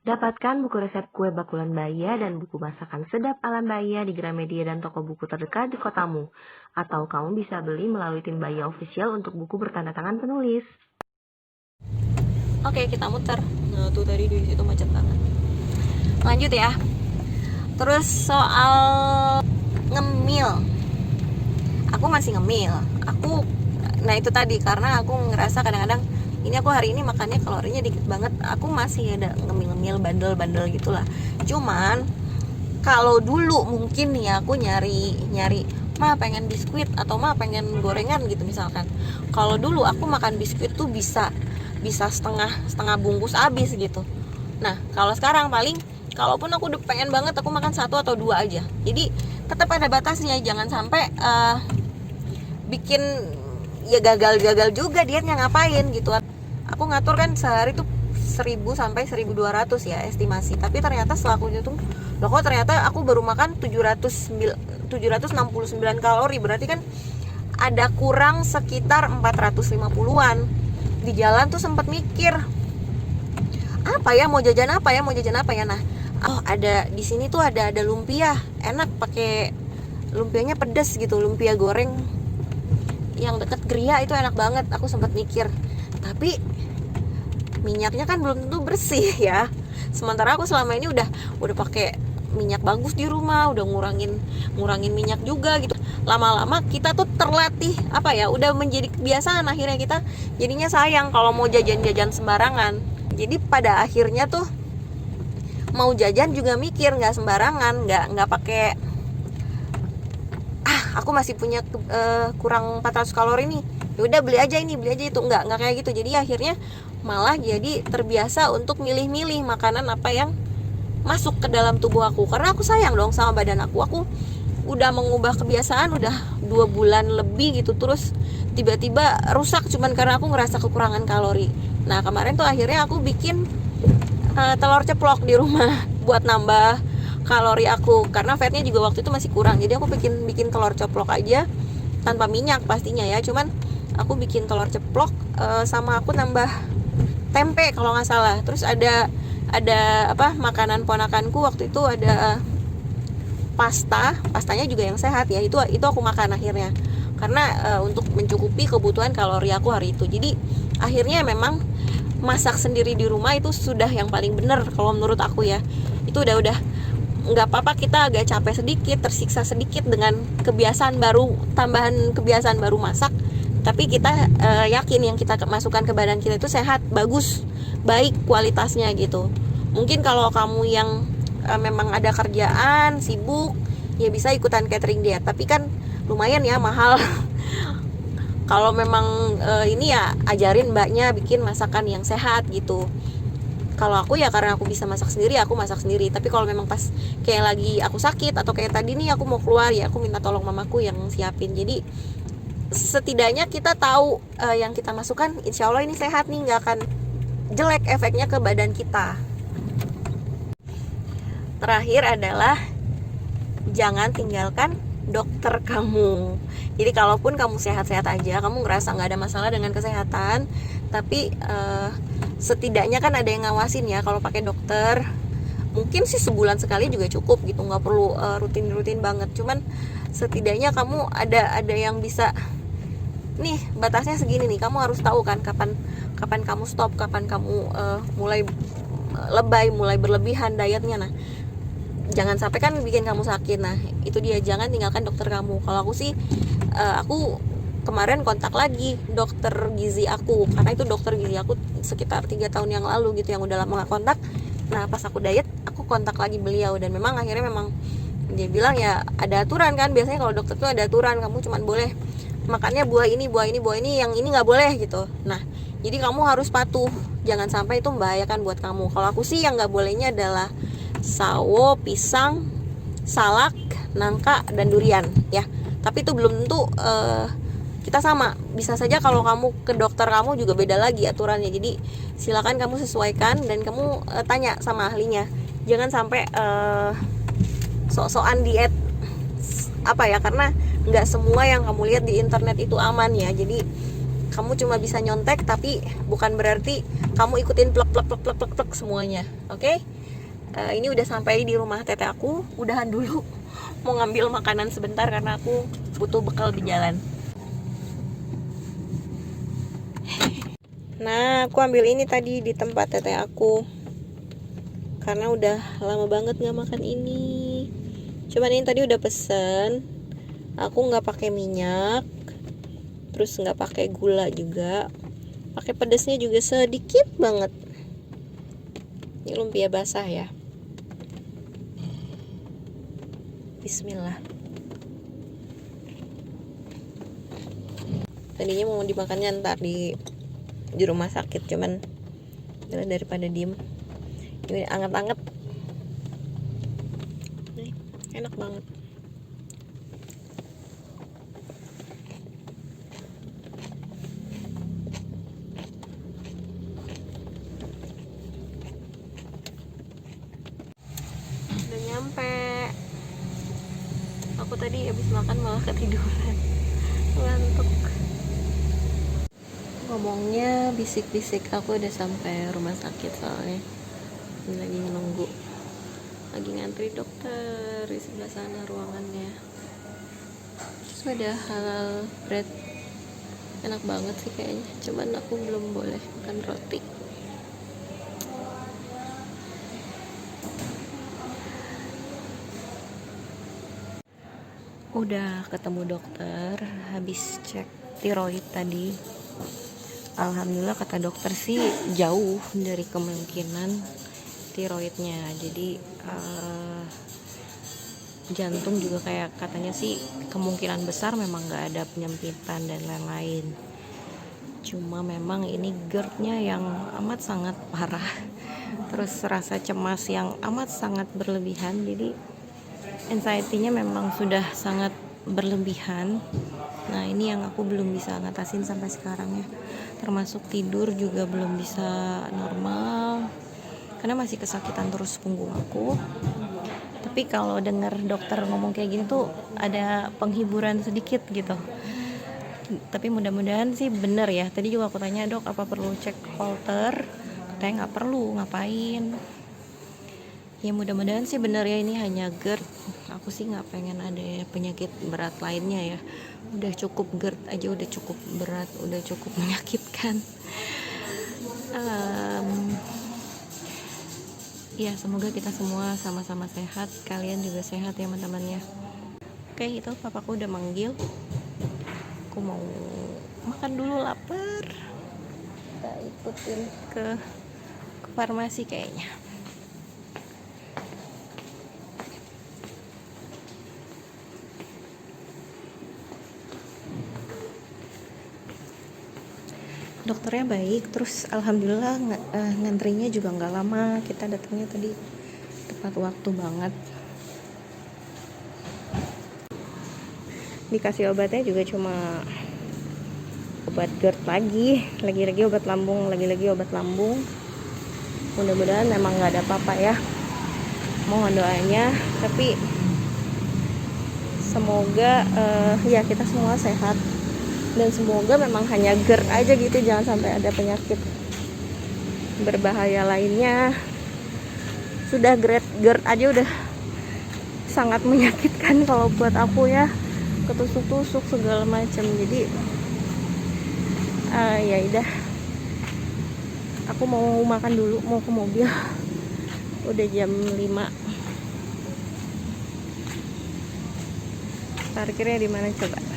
Dapatkan buku resep kue bakulan Baya dan buku masakan sedap ala Baya di Gramedia dan toko buku terdekat di kotamu. Atau kamu bisa beli melalui tim Baya Official untuk buku bertanda tangan penulis. Oke, kita muter. Nah, tuh tadi di situ macet banget. Lanjut ya. Terus soal ngemil. Aku masih ngemil. Nah itu tadi karena aku ngerasa kadang-kadang ini aku hari ini makannya kalorinya dikit banget. Aku masih ada ngemil-ngemil bandel-bandel gitulah. Cuman kalau dulu mungkin nih aku nyari mah pengen biskuit atau mah pengen gorengan gitu misalkan. Kalau dulu aku makan biskuit tuh bisa setengah bungkus habis gitu. Nah kalau sekarang paling kalaupun aku udah pengen banget aku makan 1 atau 2 aja. Jadi tetap ada batasnya, jangan sampai bikin ya gagal juga dietnya ngapain gitu. Aku ngatur kan sehari tuh 1000 sampai 1200 ya estimasi. Tapi ternyata setelah aku hitung, loh kok ternyata aku baru makan 769 kalori. Berarti kan ada kurang sekitar 450-an. Di jalan tuh sempat mikir, mau jajan apa ya? Nah, ada di sini tuh ada lumpia, enak pakai lumpianya pedes gitu, lumpia goreng yang deket Gria itu enak banget. Aku sempat mikir, tapi minyaknya kan belum tentu bersih ya. Sementara aku selama ini udah pakai minyak bagus di rumah, udah ngurangin minyak juga gitu. Lama-lama kita tuh terlatih udah menjadi kebiasaan, akhirnya kita jadinya sayang kalau mau jajan-jajan sembarangan. Jadi pada akhirnya tuh mau jajan juga mikir nggak sembarangan, nggak pakai aku masih punya kurang 400 kalori nih, ya udah beli aja itu, nggak kayak gitu. Jadi akhirnya malah jadi terbiasa untuk milih-milih makanan apa yang masuk ke dalam tubuh aku, karena aku sayang dong sama badan aku udah mengubah kebiasaan udah 2 bulan lebih gitu, terus tiba-tiba rusak cuman karena aku ngerasa kekurangan kalori. Nah kemarin tuh akhirnya aku bikin telur ceplok di rumah buat nambah kalori aku, karena fatnya juga waktu itu masih kurang. Jadi aku bikin telur ceplok aja tanpa minyak pastinya ya, cuman aku bikin telur ceplok sama aku nambah tempe kalau nggak salah. Terus ada makanan ponakanku waktu itu ada pastanya juga yang sehat ya, itu aku makan akhirnya karena untuk mencukupi kebutuhan kalori aku hari itu. Jadi akhirnya memang masak sendiri di rumah itu sudah yang paling benar kalau menurut aku ya. Itu udah nggak apa-apa kita agak capek sedikit, tersiksa sedikit dengan kebiasaan baru, tambahan kebiasaan baru masak, tapi kita yakin yang kita masukkan ke badan kita itu sehat, bagus, baik kualitasnya gitu. Mungkin kalau kamu yang memang ada kerjaan, sibuk, ya bisa ikutan catering diet, tapi kan lumayan ya mahal. Kalau memang ini ya ajarin mbaknya bikin masakan yang sehat gitu. Kalau aku ya karena aku bisa masak sendiri, aku masak sendiri. Tapi kalau memang pas kayak lagi aku sakit atau kayak tadi nih aku mau keluar, ya aku minta tolong mamaku yang siapin. Jadi setidaknya kita tahu yang kita masukkan insya Allah ini sehat nih, nggak akan jelek efeknya ke badan kita. Terakhir adalah jangan tinggalkan dokter kamu. Jadi kalaupun kamu sehat-sehat aja, kamu ngerasa nggak ada masalah dengan kesehatan, tapi setidaknya kan ada yang ngawasin ya. Kalau pakai dokter mungkin sih sebulan sekali juga cukup gitu, nggak perlu rutin banget. Cuman setidaknya kamu ada yang bisa, nih batasnya segini nih, kamu harus tahu kan kapan kamu stop, kapan kamu mulai lebay, mulai berlebihan dietnya. Nah jangan sampai kan bikin kamu sakit. Nah itu dia, jangan tinggalkan dokter kamu. Kalau aku sih aku kemarin kontak lagi dokter gizi aku, karena itu dokter gizi aku sekitar 3 tahun yang lalu gitu yang udah lama gak kontak. Nah pas aku diet aku kontak lagi beliau, dan memang akhirnya memang dia bilang ya ada aturan kan. Biasanya kalau dokter tuh ada aturan, kamu cuman boleh makannya buah ini, yang ini nggak boleh gitu. Nah jadi kamu harus patuh, jangan sampai itu membahayakan buat kamu. Kalau aku sih yang nggak bolehnya adalah sawo, pisang, salak, nangka, dan durian ya. Tapi itu belum tentu kita sama. Bisa saja kalau kamu ke dokter kamu juga beda lagi aturannya. Jadi silakan kamu sesuaikan dan kamu tanya sama ahlinya. Jangan sampai sok-sokan diet karena nggak semua yang kamu lihat di internet itu aman ya. Jadi kamu cuma bisa nyontek, tapi bukan berarti kamu ikutin plek semuanya. Oke? Ini udah sampai di rumah teteh aku, udahan dulu. Mau ngambil makanan sebentar karena aku butuh bekal di jalan. Nah, aku ambil ini tadi di tempat teteh aku. Karena udah lama banget nggak makan ini. Cuman ini tadi udah pesen. Aku nggak pakai minyak, terus nggak pakai gula juga. Pakai pedasnya juga sedikit banget. Ini lumpia basah ya. Bismillah. Tadinya mau dimakannya ntar di rumah sakit, cuman daripada diem. Ini anget-anget. Enak banget. Udah nyampe. Aku tadi habis makan malah ketiduran. Ngantuk. Ngomongnya bisik-bisik, aku udah sampai rumah sakit soalnya. Ini lagi nunggu. Lagi ngantri dokter di sebelah sana ruangannya. Terus ada halal bread. Enak banget sih kayaknya. Cuman aku belum boleh makan roti. Udah ketemu dokter, habis cek tiroid tadi. Alhamdulillah kata dokter sih jauh dari kemungkinan tiroidnya. Jadi jantung juga kayak katanya sih kemungkinan besar memang nggak ada penyempitan dan lain-lain. Cuma memang ini GERD-nya yang amat sangat parah. Terus rasa cemas yang amat sangat berlebihan. Jadi anxiety-nya memang sudah sangat berlebihan. Nah ini yang aku belum bisa ngatasin sampai sekarang ya. Termasuk tidur juga belum bisa normal karena masih kesakitan terus punggung aku. Tapi kalau dengar dokter ngomong kayak gini tuh ada penghiburan sedikit gitu. Tapi mudah-mudahan sih bener ya. Tadi juga aku tanya, dok apa perlu cek Holter? Katanya nggak perlu, ngapain? Ya mudah-mudahan sih bener ya, ini hanya GERD. Aku sih nggak pengen ada penyakit berat lainnya ya. Udah cukup GERD aja udah cukup berat, udah cukup menyakitkan. Ya semoga kita semua sama-sama sehat. Kalian juga sehat ya teman-teman ya. Oke, itu papaku udah manggil. Aku mau makan dulu, lapar. Kita ikutin ke farmasi kayaknya. Dokternya baik, terus alhamdulillah ngantrinya juga nggak lama. Kita datangnya tadi tepat waktu banget. Dikasih obatnya juga cuma obat GERD lagi-lagi obat lambung, lagi-lagi obat lambung. Mudah-mudahan memang nggak ada apa-apa ya. Mohon doanya, tapi semoga ya kita semua sehat. Dan semoga memang hanya GERD aja gitu, jangan sampai ada penyakit berbahaya lainnya. Sudah GERD aja udah sangat menyakitkan kalau buat aku ya, ketusuk-tusuk segala macam. Jadi ya udah, aku mau makan dulu, mau ke mobil. Udah jam 5. Parkirnya di mana coba?